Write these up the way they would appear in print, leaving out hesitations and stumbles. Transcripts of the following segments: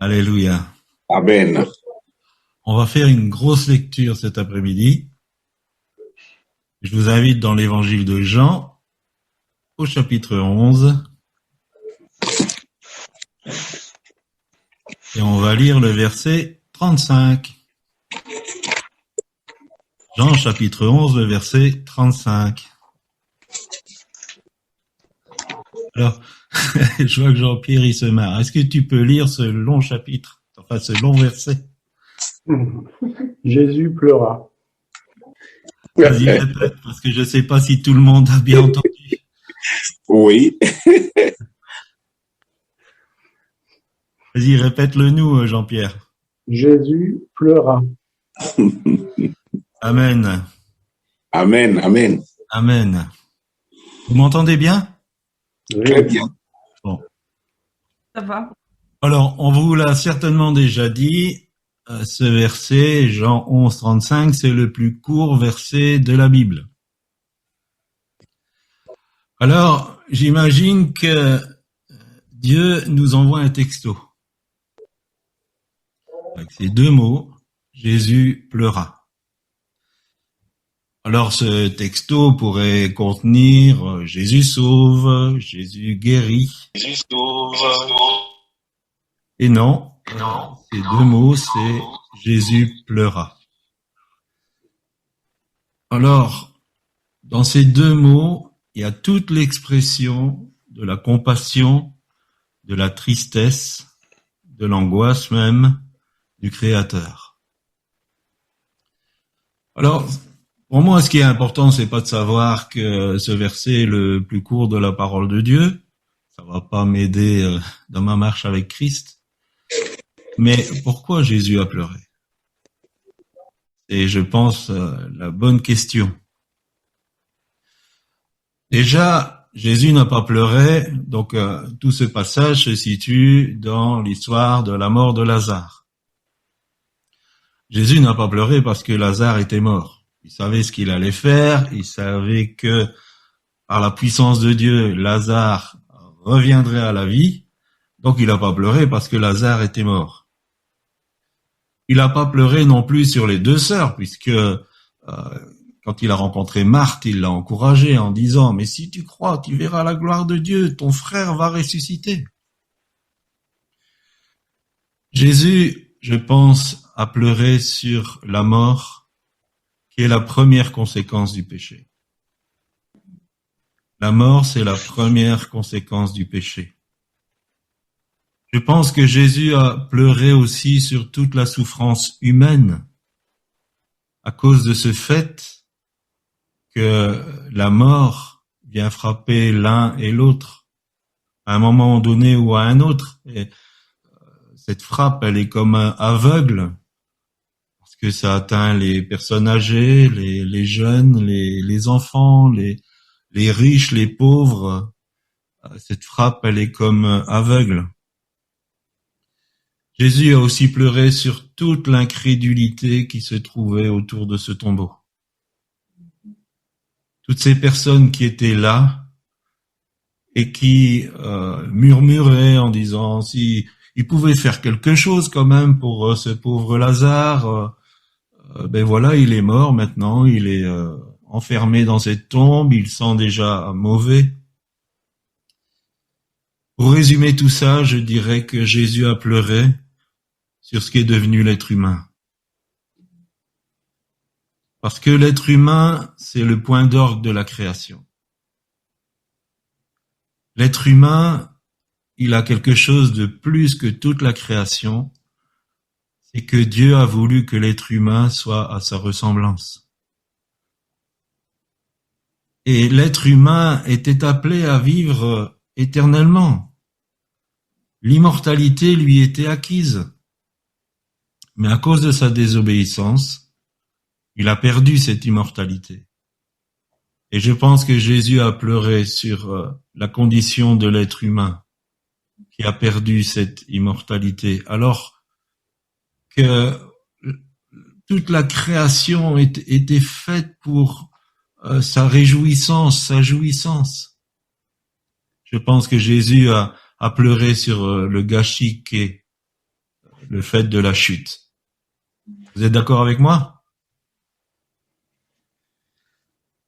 Alléluia. Amen. On va faire une grosse lecture cet après-midi. Je vous invite dans l'évangile de Jean, au chapitre 11. Et on va lire le verset 35. Jean, chapitre 11, le verset 35. Alors, je vois que Jean-Pierre, il se marre. Est-ce que tu peux lire ce long chapitre, enfin ce long verset? Jésus pleura. Vas-y, répète, parce que je ne sais pas si tout le monde a bien entendu. Oui. Vas-y, répète-le nous, Jean-Pierre. Jésus pleura. Amen. Amen. Amen. Amen. Vous m'entendez bien? Très bien. Bon. Ça va. Alors, on vous l'a certainement déjà dit, ce verset, Jean 11, 35, c'est le plus court verset de la Bible. Alors, j'imagine que Dieu nous envoie un texto. Avec ces deux mots, Jésus pleura. Alors, ce texto pourrait contenir Jésus sauve, Jésus guérit. Jésus sauve. Et non, ces deux mots, c'est Jésus pleura. Alors, dans ces deux mots, il y a toute l'expression de la compassion, de la tristesse, de l'angoisse même du Créateur. Alors, pour moi, ce qui est important, c'est pas de savoir que ce verset est le plus court de la parole de Dieu. Ça va pas m'aider dans ma marche avec Christ. Mais pourquoi Jésus a pleuré? Et je pense la bonne question. Déjà, Jésus n'a pas pleuré, donc tout ce passage se situe dans l'histoire de la mort de Lazare. Jésus n'a pas pleuré parce que Lazare était mort. Il savait ce qu'il allait faire, il savait que par la puissance de Dieu, Lazare reviendrait à la vie, donc il n'a pas pleuré parce que Lazare était mort. Il n'a pas pleuré non plus sur les deux sœurs, puisque quand il a rencontré Marthe, il l'a encouragée en disant « Mais si tu crois, tu verras la gloire de Dieu, ton frère va ressusciter. » Jésus, je pense, a pleuré sur la mort, qui est la première conséquence du péché. La mort, c'est la première conséquence du péché. Je pense que Jésus a pleuré aussi sur toute la souffrance humaine à cause de ce fait que la mort vient frapper l'un et l'autre à un moment donné ou à un autre. Et cette frappe, elle est comme un aveugle parce que ça atteint les personnes âgées, les jeunes, les enfants, les riches, les pauvres. Cette frappe, elle est comme aveugle. Jésus a aussi pleuré sur toute l'incrédulité qui se trouvait autour de ce tombeau. Toutes ces personnes qui étaient là et qui murmuraient en disant si ils pouvaient faire quelque chose quand même pour ce pauvre Lazare, ben voilà, il est mort maintenant, il est enfermé dans cette tombe, il sent déjà mauvais. Pour résumer tout ça, je dirais que Jésus a pleuré sur ce qui est devenu l'être humain. Parce que l'être humain, c'est le point d'orgue de la création. L'être humain, il a quelque chose de plus que toute la création, c'est que Dieu a voulu que l'être humain soit à sa ressemblance. Et l'être humain était appelé à vivre éternellement. L'immortalité lui était acquise. Mais à cause de sa désobéissance, il a perdu cette immortalité. Et je pense que Jésus a pleuré sur la condition de l'être humain qui a perdu cette immortalité, alors que toute la création était faite pour sa réjouissance, sa jouissance. Je pense que Jésus a pleuré sur le gâchis qu'est le fait de la chute. Vous êtes d'accord avec moi?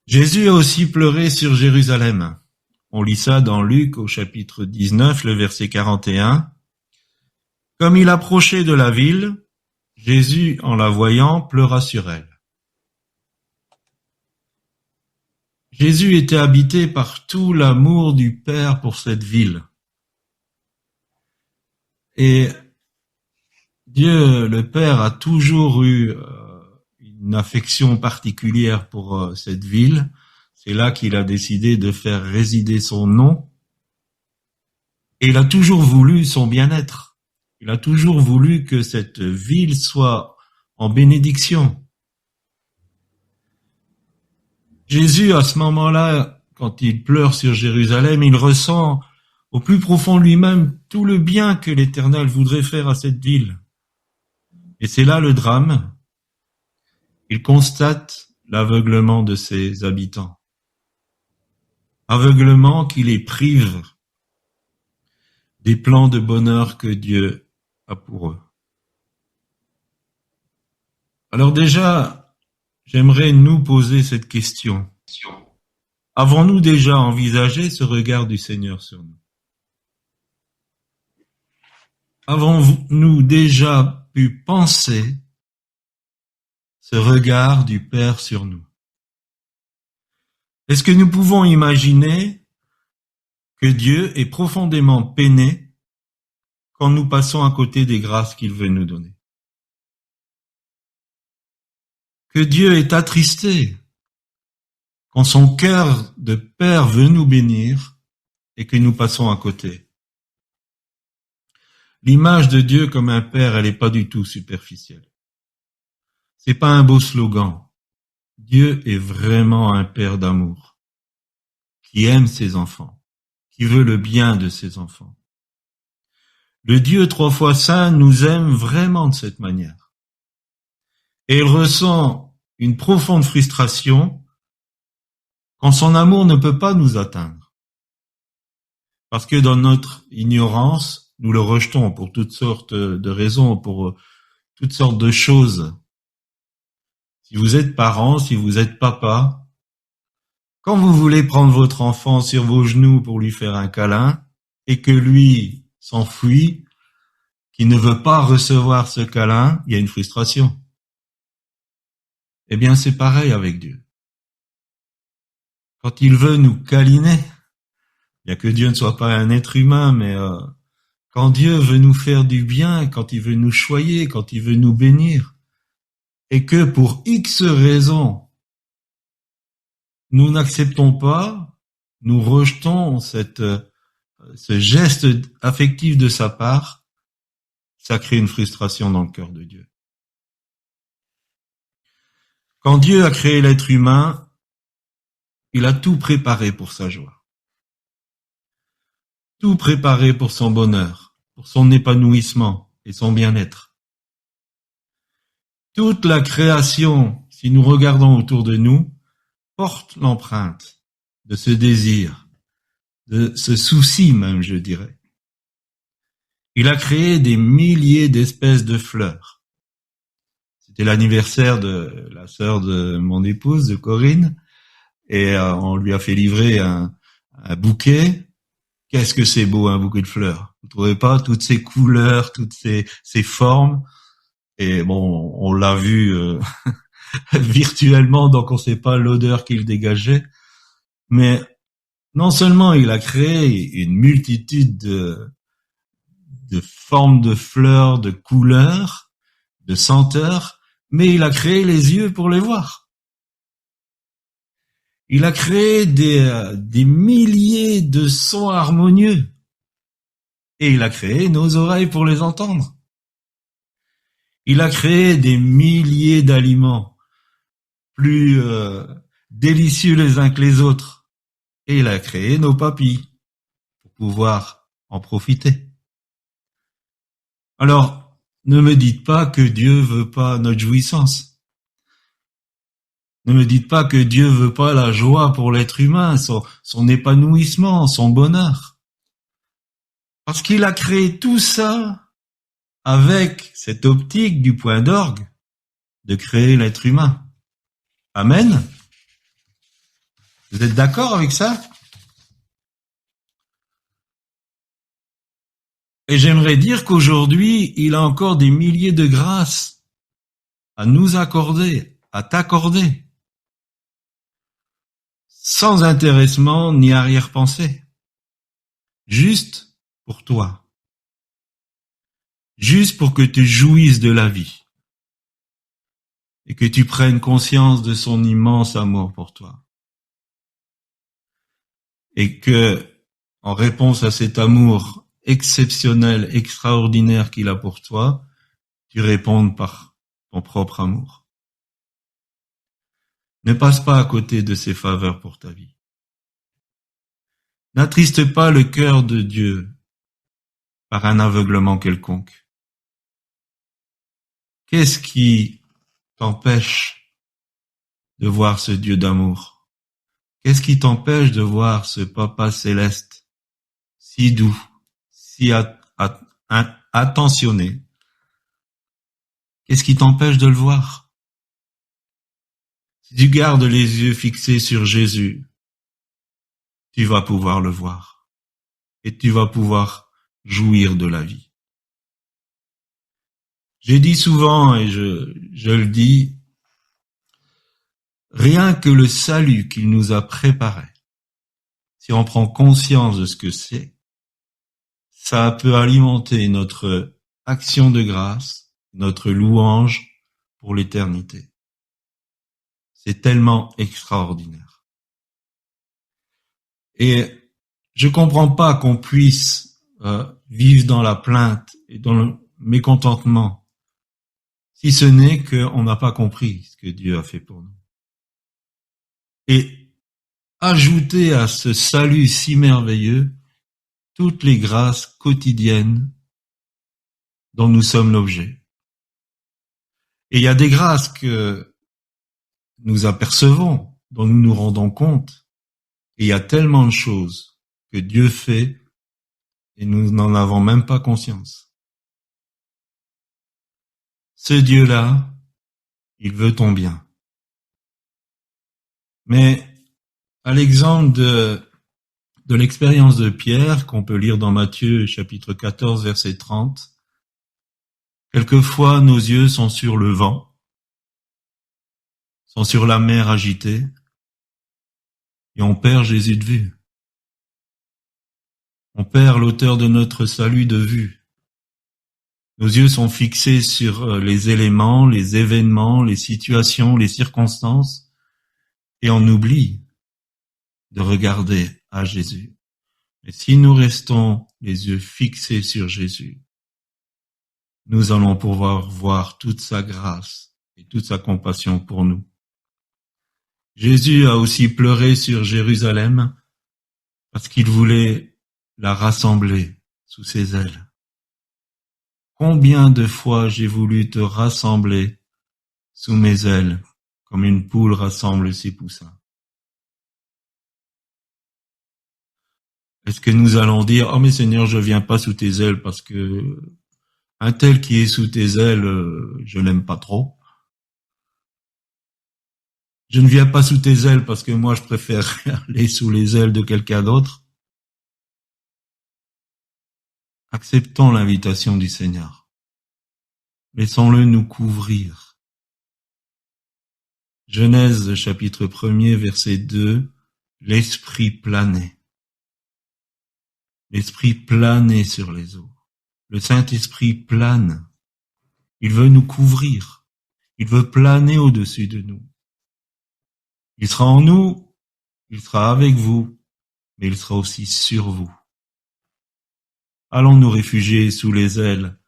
Jésus a aussi pleuré sur Jérusalem. On lit ça dans Luc au chapitre 19, le verset 41. Comme il approchait de la ville, Jésus, en la voyant, pleura sur elle. Jésus était habité par tout l'amour du Père pour cette ville. Et Dieu, le Père, a toujours eu une affection particulière pour cette ville. C'est là qu'il a décidé de faire résider son nom. Et il a toujours voulu son bien-être. Il a toujours voulu que cette ville soit en bénédiction. Jésus, à ce moment-là, quand il pleure sur Jérusalem, il ressent au plus profond de lui-même tout le bien que l'Éternel voudrait faire à cette ville. Et c'est là le drame. Il constate l'aveuglement de ses habitants. Aveuglement qui les prive des plans de bonheur que Dieu a pour eux. Alors déjà, j'aimerais nous poser cette question. Avons-nous déjà envisagé ce regard du Seigneur sur nous? Avons-nous déjà pu penser ce regard du Père sur nous? Est-ce que nous pouvons imaginer que Dieu est profondément peiné quand nous passons à côté des grâces qu'il veut nous donner? Que Dieu est attristé quand son cœur de Père veut nous bénir et que nous passons à côté? L'image de Dieu comme un Père, elle n'est pas du tout superficielle. C'est pas un beau slogan. Dieu est vraiment un Père d'amour, qui aime ses enfants, qui veut le bien de ses enfants. Le Dieu 3 fois saint nous aime vraiment de cette manière. Et il ressent une profonde frustration quand son amour ne peut pas nous atteindre. Parce que dans notre ignorance, nous le rejetons pour toutes sortes de raisons, pour toutes sortes de choses. Si vous êtes parent, si vous êtes papa, quand vous voulez prendre votre enfant sur vos genoux pour lui faire un câlin et que lui s'enfuit, qui ne veut pas recevoir ce câlin, il y a une frustration. Eh bien, c'est pareil avec Dieu. Quand il veut nous câliner, bien que Dieu ne soit pas un être humain, mais quand Dieu veut nous faire du bien, quand il veut nous choyer, quand il veut nous bénir, et que pour X raisons, nous n'acceptons pas, nous rejetons ce geste affectif de sa part, ça crée une frustration dans le cœur de Dieu. Quand Dieu a créé l'être humain, il a tout préparé pour sa joie. Tout préparé pour son bonheur, pour son épanouissement et son bien-être. Toute la création, si nous regardons autour de nous, porte l'empreinte de ce désir, de ce souci même, je dirais. Il a créé des milliers d'espèces de fleurs. C'était l'anniversaire de la sœur de mon épouse, de Corinne, et on lui a fait livrer un bouquet. Qu'est-ce que c'est beau, un bouquet de fleurs. Vous trouvez pas? Toutes ces couleurs, toutes ces formes. Et bon, on l'a vu virtuellement, donc on ne sait pas l'odeur qu'il dégageait. Mais non seulement il a créé une multitude de formes de fleurs, de couleurs, de senteurs, mais il a créé les yeux pour les voir. Il a créé des milliers de sons harmonieux. Et il a créé nos oreilles pour les entendre. Il a créé des milliers d'aliments plus délicieux les uns que les autres. Et il a créé nos papilles pour pouvoir en profiter. Alors, ne me dites pas que Dieu veut pas notre jouissance. Ne me dites pas que Dieu veut pas la joie pour l'être humain, son épanouissement, son bonheur. Parce qu'il a créé tout ça avec cette optique du point d'orgue de créer l'être humain. Amen. Vous êtes d'accord avec ça? Et j'aimerais dire qu'aujourd'hui, il a encore des milliers de grâces à nous accorder, à t'accorder, sans intéressement ni arrière-pensée, juste pour toi, juste pour que tu jouisses de la vie et que tu prennes conscience de son immense amour pour toi. Et que, en réponse à cet amour exceptionnel, extraordinaire qu'il a pour toi, tu répondes par ton propre amour. Ne passe pas à côté de ses faveurs pour ta vie. N'attriste pas le cœur de Dieu par un aveuglement quelconque. Qu'est-ce qui t'empêche de voir ce Dieu d'amour? Qu'est-ce qui t'empêche de voir ce Papa céleste, si doux, si attentionné? Qu'est-ce qui t'empêche de le voir? Si tu gardes les yeux fixés sur Jésus, tu vas pouvoir le voir et tu vas pouvoir jouir de la vie. J'ai dit souvent et je le dis, rien que le salut qu'il nous a préparé, si on prend conscience de ce que c'est, ça peut alimenter notre action de grâce, notre louange pour l'éternité. C'est tellement extraordinaire. Et je comprends pas qu'on puisse vivre dans la plainte et dans le mécontentement, si ce n'est qu'on n'a pas compris ce que Dieu a fait pour nous. Et ajouter à ce salut si merveilleux toutes les grâces quotidiennes dont nous sommes l'objet. Et il y a des grâces que nous apercevons, dont nous nous rendons compte. Et il y a tellement de choses que Dieu fait et nous n'en avons même pas conscience. Ce Dieu-là, il veut ton bien. Mais à l'exemple de l'expérience de Pierre, qu'on peut lire dans Matthieu chapitre 14, verset 30, quelquefois nos yeux sont sur le vent, sont sur la mer agitée, et on perd Jésus de vue. On perd l'auteur de notre salut de vue. Nos yeux sont fixés sur les éléments, les événements, les situations, les circonstances, et on oublie de regarder à Jésus. Mais si nous restons les yeux fixés sur Jésus, nous allons pouvoir voir toute sa grâce et toute sa compassion pour nous. Jésus a aussi pleuré sur Jérusalem parce qu'il voulait la rassembler sous ses ailes. Combien de fois j'ai voulu te rassembler sous mes ailes, comme une poule rassemble ses poussins. Est-ce que nous allons dire, oh mais Seigneur, je viens pas sous tes ailes parce que un tel qui est sous tes ailes, je l'aime pas trop. Je ne viens pas sous tes ailes parce que moi je préfère aller sous les ailes de quelqu'un d'autre. Acceptons l'invitation du Seigneur. Laissons-le nous couvrir. Genèse chapitre 1er verset 2, l'esprit planait. L'esprit planait sur les eaux. Le Saint-Esprit plane. Il veut nous couvrir. Il veut planer au-dessus de nous. Il sera en nous, il sera avec vous, mais il sera aussi sur vous. Allons nous réfugier sous les ailes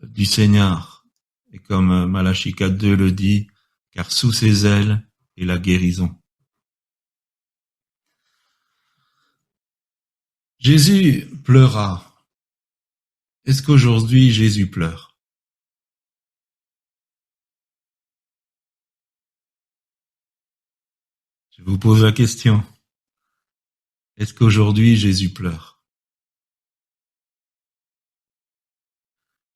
du Seigneur. Et comme Malachie 4.2 le dit, car sous ses ailes est la guérison. Jésus pleura. Est-ce qu'aujourd'hui Jésus pleure? Je vous pose la question. Est-ce qu'aujourd'hui Jésus pleure?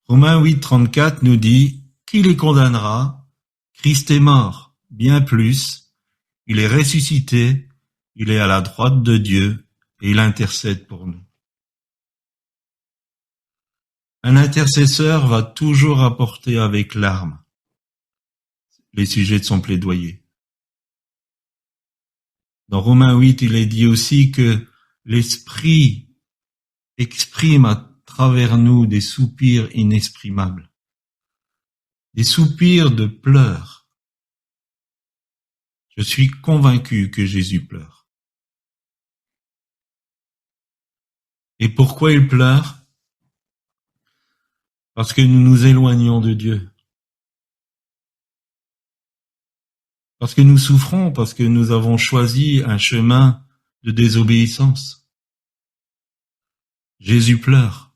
Romains 8, 34 nous dit « Qui les condamnera? Christ est mort, bien plus, il est ressuscité, il est à la droite de Dieu et il intercède pour nous. » Un intercesseur va toujours apporter avec larmes les sujets de son plaidoyer. Dans Romains 8, il est dit aussi que l'Esprit exprime à travers nous des soupirs inexprimables, des soupirs de pleurs. Je suis convaincu que Jésus pleure. Et pourquoi il pleure? Parce que nous nous éloignons de Dieu. Parce que nous souffrons, parce que nous avons choisi un chemin de désobéissance. Jésus pleure.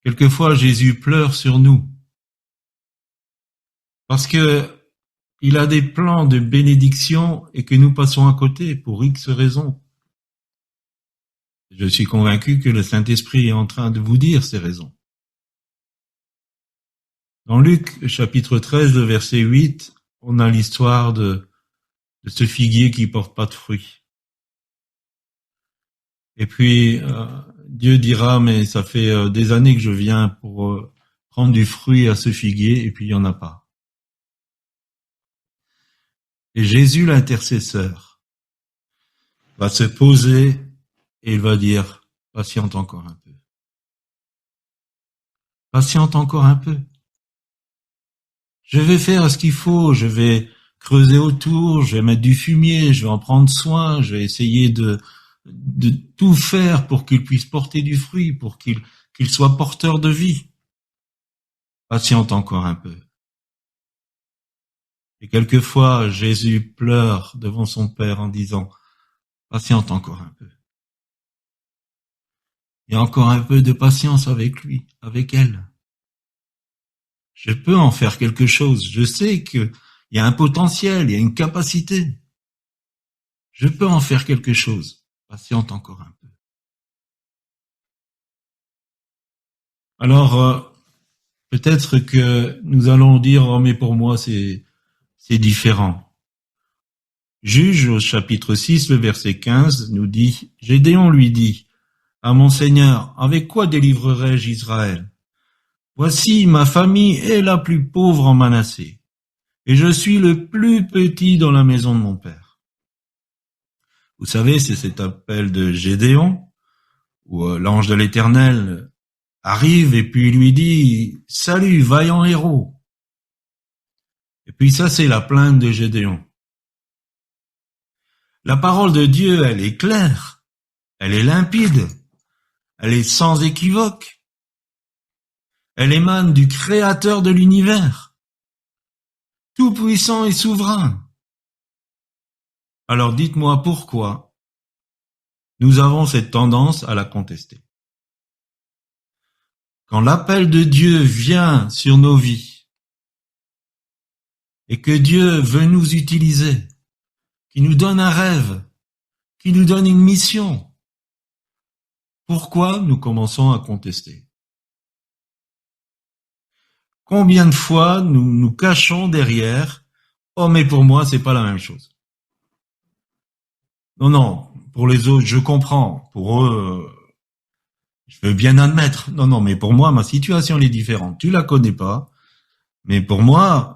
Quelquefois, Jésus pleure sur nous. Parce que il a des plans de bénédiction et que nous passons à côté pour X raisons. Je suis convaincu que le Saint-Esprit est en train de vous dire ces raisons. Dans Luc, chapitre 13, le verset 8, on a l'histoire de ce figuier qui porte pas de fruits. Et puis, Dieu dira, mais ça fait des années que je viens pour prendre du fruit à ce figuier, et puis il y en a pas. Et Jésus, l'intercesseur, va se poser et il va dire, patiente encore un peu. Patiente encore un peu. Je vais faire ce qu'il faut, je vais creuser autour, je vais mettre du fumier, je vais en prendre soin, je vais essayer de tout faire pour qu'il puisse porter du fruit, pour qu'il soit porteur de vie. Patiente encore un peu. Et quelquefois, Jésus pleure devant son Père en disant, patiente encore un peu. Il y a encore un peu de patience avec lui, avec elle. Je peux en faire quelque chose. Je sais qu'il y a un potentiel, il y a une capacité. Je peux en faire quelque chose. Patiente encore un peu. Alors, peut-être que nous allons dire, oh mais pour moi c'est différent. Juge au chapitre 6, le verset 15 nous dit, Gédéon lui dit, à mon Seigneur, avec quoi délivrerai-je Israël? Voici, ma famille est la plus pauvre en Manassé, et je suis le plus petit dans la maison de mon père. Vous savez, c'est cet appel de Gédéon, où l'ange de l'Éternel arrive et puis lui dit, salut, vaillant héros. Et puis ça, c'est la plainte de Gédéon. La parole de Dieu, elle est claire, elle est limpide, elle est sans équivoque. Elle émane du Créateur de l'univers, tout-puissant et souverain. Alors dites-moi pourquoi nous avons cette tendance à la contester. Quand l'appel de Dieu vient sur nos vies et que Dieu veut nous utiliser, qui nous donne un rêve, qui nous donne une mission, pourquoi nous commençons à contester? Combien de fois nous nous cachons derrière « Oh, mais pour moi, c'est pas la même chose. » Non, pour les autres, je comprends. Pour eux, je veux bien admettre. Non, mais pour moi, ma situation, elle est différente. Tu la connais pas, mais pour moi,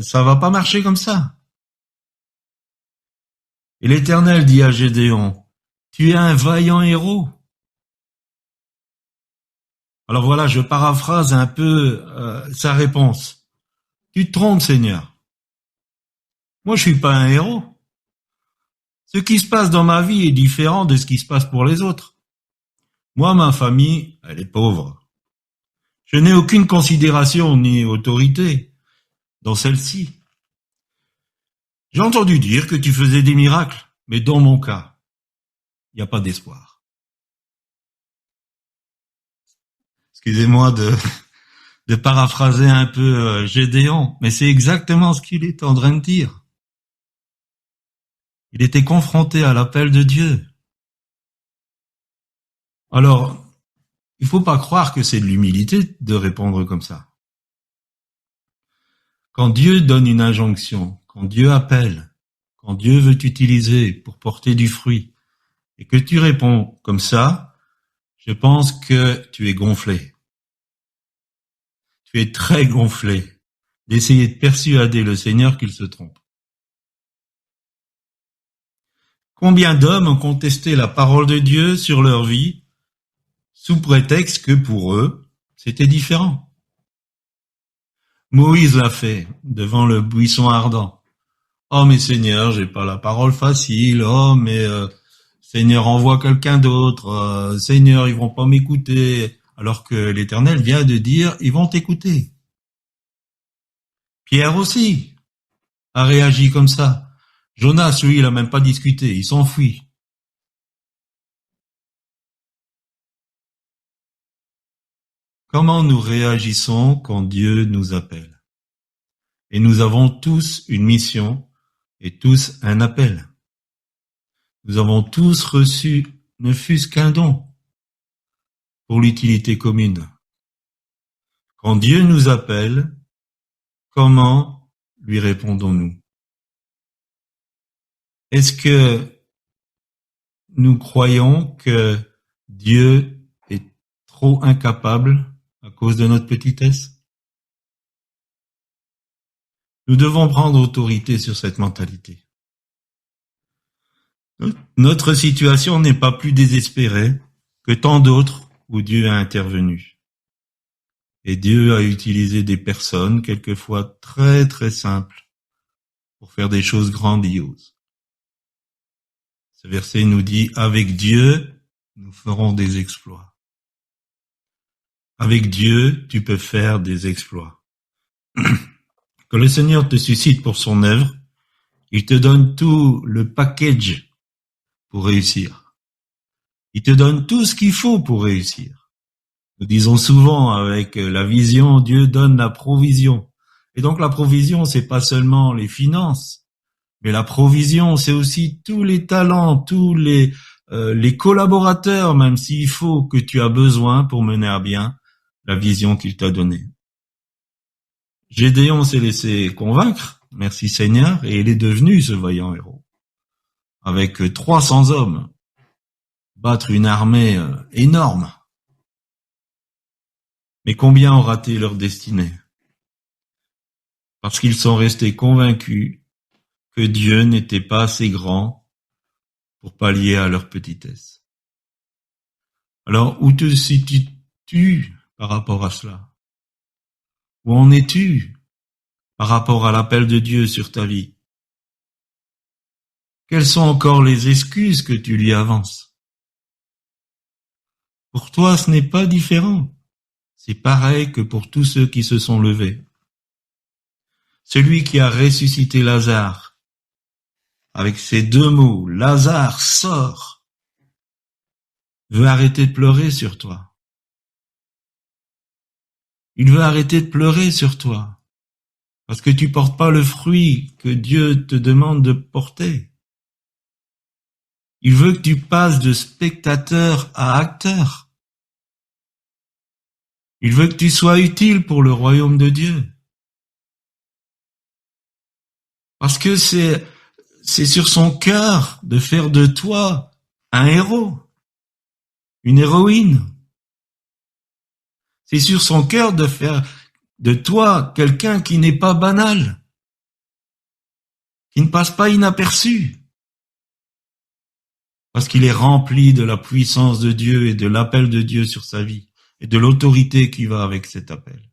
ça va pas marcher comme ça. Et l'Éternel dit à Gédéon, « Tu es un vaillant héros. » Alors voilà, je paraphrase un peu sa réponse. Tu te trompes, Seigneur. Moi, je suis pas un héros. Ce qui se passe dans ma vie est différent de ce qui se passe pour les autres. Moi, ma famille, elle est pauvre. Je n'ai aucune considération ni autorité dans celle-ci. J'ai entendu dire que tu faisais des miracles, mais dans mon cas, il n'y a pas d'espoir. Excusez-moi de paraphraser un peu Gédéon, mais c'est exactement ce qu'il est en train de dire. Il était confronté à l'appel de Dieu. Alors, il faut pas croire que c'est de l'humilité de répondre comme ça. Quand Dieu donne une injonction, quand Dieu appelle, quand Dieu veut t'utiliser pour porter du fruit, et que tu réponds comme ça, je pense que tu es gonflé. Tu es très gonflé d'essayer de persuader le Seigneur qu'il se trompe. Combien d'hommes ont contesté la parole de Dieu sur leur vie sous prétexte que pour eux, c'était différent. Moïse l'a fait devant le buisson ardent. Oh mais Seigneur, j'ai pas la parole facile. Oh mais Seigneur, envoie quelqu'un d'autre. Seigneur, ils vont pas m'écouter. Alors que l'Éternel vient de dire, ils vont t'écouter. Pierre aussi a réagi comme ça. Jonas, lui, il a même pas discuté, il s'enfuit. Comment nous réagissons quand Dieu nous appelle? Et nous avons tous une mission et tous un appel. Nous avons tous reçu ne fût-ce qu'un don pour l'utilité commune. Quand Dieu nous appelle, comment lui répondons-nous? Est-ce que nous croyons que Dieu est trop incapable à cause de notre petitesse? Nous devons prendre autorité sur cette mentalité. Notre situation n'est pas plus désespérée que tant d'autres où Dieu a intervenu. Et Dieu a utilisé des personnes, quelquefois très très simples, pour faire des choses grandioses. Ce verset nous dit, avec Dieu, nous ferons des exploits. Avec Dieu, tu peux faire des exploits. Quand le Seigneur te suscite pour son œuvre, il te donne tout le package pour réussir. Il te donne tout ce qu'il faut pour réussir. Nous disons souvent avec la vision, Dieu donne la provision. Et donc la provision, c'est pas seulement les finances, mais la provision, c'est aussi tous les talents, tous les collaborateurs, même s'il faut que tu as besoin pour mener à bien la vision qu'il t'a donnée. Gédéon s'est laissé convaincre, merci Seigneur, et il est devenu ce vaillant héros. Avec 300 hommes, battre une armée énorme. Mais combien ont raté leur destinée? Parce qu'ils sont restés convaincus que Dieu n'était pas assez grand pour pallier à leur petitesse. Alors, où te situes-tu par rapport à cela? Où en es-tu par rapport à l'appel de Dieu sur ta vie? Quelles sont encore les excuses que tu lui avances? Pour toi, ce n'est pas différent. C'est pareil que pour tous ceux qui se sont levés. Celui qui a ressuscité Lazare, avec ces deux mots, Lazare, sors, veut arrêter de pleurer sur toi. Il veut arrêter de pleurer sur toi, parce que tu portes pas le fruit que Dieu te demande de porter. Il veut que tu passes de spectateur à acteur. Il veut que tu sois utile pour le royaume de Dieu. Parce que c'est sur son cœur de faire de toi un héros, une héroïne. C'est sur son cœur de faire de toi quelqu'un qui n'est pas banal, qui ne passe pas inaperçu. Parce qu'il est rempli de la puissance de Dieu et de l'appel de Dieu sur sa vie et de l'autorité qui va avec cet appel.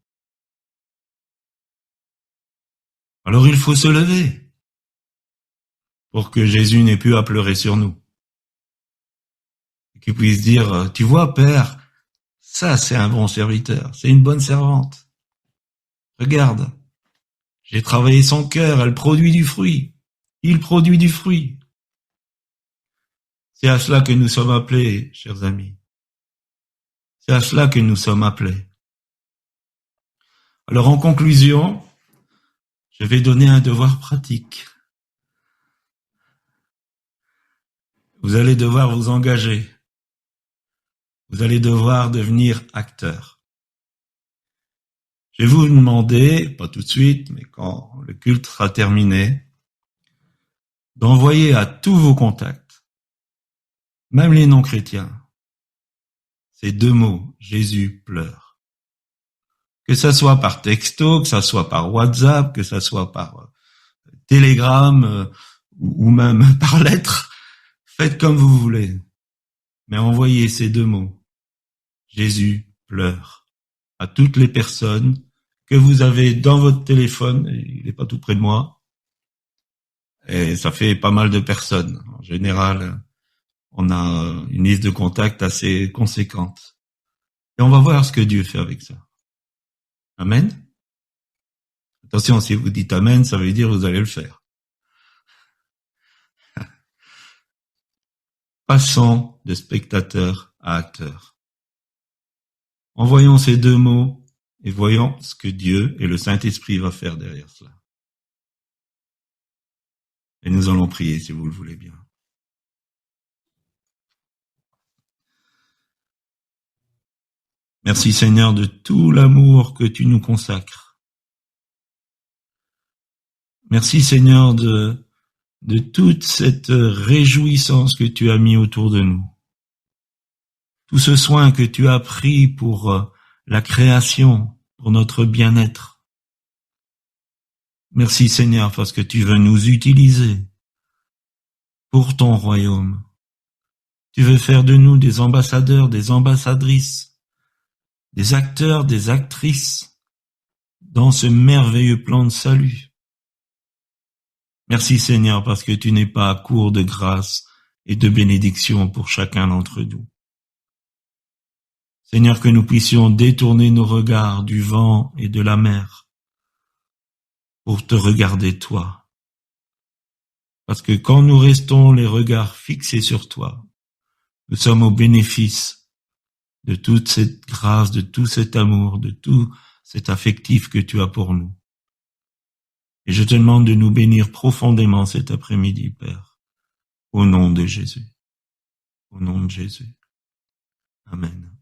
Alors il faut se lever pour que Jésus n'ait plus à pleurer sur nous. Et qu'il puisse dire, tu vois, Père, ça c'est un bon serviteur, c'est une bonne servante. Regarde, j'ai travaillé son cœur, elle produit du fruit. Il produit du fruit. C'est à cela que nous sommes appelés, chers amis. C'est à cela que nous sommes appelés. Alors en conclusion, je vais donner un devoir pratique. Vous allez devoir vous engager Vous allez devoir devenir acteur. Je vais vous demander, pas tout de suite, mais quand le culte sera terminé, d'envoyer à tous vos contacts, même les non-chrétiens, ces 2 mots, Jésus pleure. Que ça soit par texto, que ça soit par WhatsApp, que ça soit par Telegram ou même par lettre, faites comme vous voulez. Mais envoyez ces 2 mots, Jésus pleure, à toutes les personnes que vous avez dans votre téléphone, il n'est pas tout près de moi, et ça fait pas mal de personnes. En général, on a une liste de contacts assez conséquente. Et on va voir ce que Dieu fait avec ça. Amen. Attention, si vous dites Amen, ça veut dire que vous allez le faire. Passons de spectateurs à acteurs. Envoyons ces 2 mots et voyons ce que Dieu et le Saint-Esprit va faire derrière cela. Et nous allons prier si vous le voulez bien. Merci Seigneur de tout l'amour que tu nous consacres. Merci Seigneur de toute cette réjouissance que tu as mis autour de nous. Tout ce soin que tu as pris pour la création, pour notre bien-être. Merci Seigneur parce que tu veux nous utiliser pour ton royaume. Tu veux faire de nous des ambassadeurs, des ambassadrices, des acteurs, des actrices dans ce merveilleux plan de salut. Merci Seigneur parce que tu n'es pas à court de grâce et de bénédiction pour chacun d'entre nous. Seigneur, que nous puissions détourner nos regards du vent et de la mer pour te regarder toi. Parce que quand nous restons les regards fixés sur toi, nous sommes au bénéfice de toute cette grâce, de tout cet amour, de tout cet affectif que tu as pour nous. Et je te demande de nous bénir profondément cet après-midi, Père, au nom de Jésus. Au nom de Jésus. Amen.